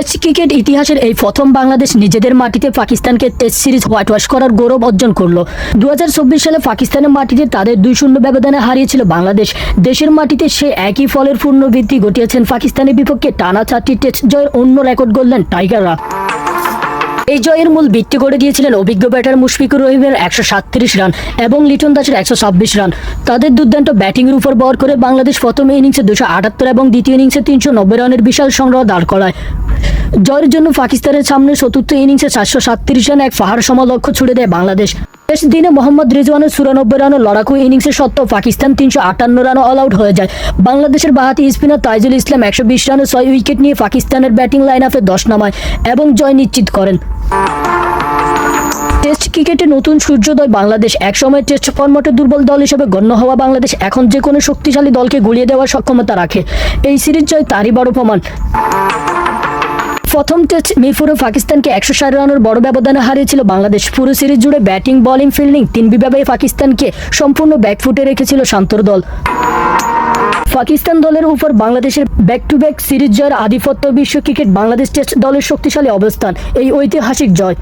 Test cricket ইতিহাসের এই প্রথম বাংলাদেশ নিজেদের মাটিতে পাকিস্তানকে টেস্ট সিরিজ হোয়াইট ওয়াশ করার গৌরব অর্জন করলো। 2024 সালে পাকিস্তানের মাটিতে তাদের 2-0 ব্যবধানে হারিয়েছিল বাংলাদেশ। দেশের মাটিতে সে একই ফলের পুনরাবৃত্তি ঘটিয়েছেন পাকিস্তানের বিপক্ষে টানা 4টি টেস্ট জয়ের অন্য রেকর্ড গড়লেন টাইগাররা। এই জয়ের মূল ভিত্তি করে দিয়েছিলেন অভিজ্ঞ ব্যাটার মুশফিকুর রহিমের 137 রান এবং লিটন দাসের 126 রান। তাদের দুর্দান্ত ব্যাটিংয়ের উপর ভর করে বাংলাদেশ প্রথম ইনিংসে 278 এবং দ্বিতীয় ইনিংসে 390 রানের বিশাল সংগ্রহ দাঁড় করায়। জয়ের জন্য পাকিস্তানের সামনে চতুর্থ ইনিংসে 437 রান এক পাহাড় সম লক্ষ্য ছুড়ে দেয় বাংলাদেশ। শেষ দিনে মোহাম্মদ রিজওয়ানের 94 রানের লড়াকু ইনিংসে সত্ত্বেও পাকিস্তান 358 রানে অল আউট হয়ে যায়। বাংলাদেশের বাঁহাতি স্পিনার তাইজুল ইসলাম 120 রানে 6 উইকেট নিয়ে পাকিস্তানের ব্যাটিং লাইন আপে 10 নামায় এবং জয় নিশ্চিত করেন। টেস্ট ক্রিকেটে নতুন সূর্যোদয় বাংলাদেশ। একসময় টেস্ট ফরম্যাটে দুর্বল দল হিসেবে গণ্য হওয়া বাংলাদেশ এখন যে কোনো শক্তিশালী দলকে গুলিয়ে দেওয়ার সক্ষমতা রাখে। এই সিরিজ জয় তারই বড় প্রমাণ। প্রথম টেস্ট মিরপুরে পাকিস্তানকে 160 রানের বড় ব্যবধানে হারিয়েছিল বাংলাদেশ। পুরো সিরিজ জুড়ে ব্যাটিং, বোলিং, ফিল্ডিং 3 বিভাগে পাকিস্তানকে সম্পূর্ণ ব্যাকফুটে রেখেছিল শান্তর দল। পাকিস্তান দলের উপর বাংলাদেশের ব্যাক টু ব্যাক সিরিজ জয়ের আধিপত্য বিশ্ব ক্রিকেট বাংলাদেশ টেস্ট দলের শক্তিশালী অবস্থান, এই ঐতিহাসিক জয়।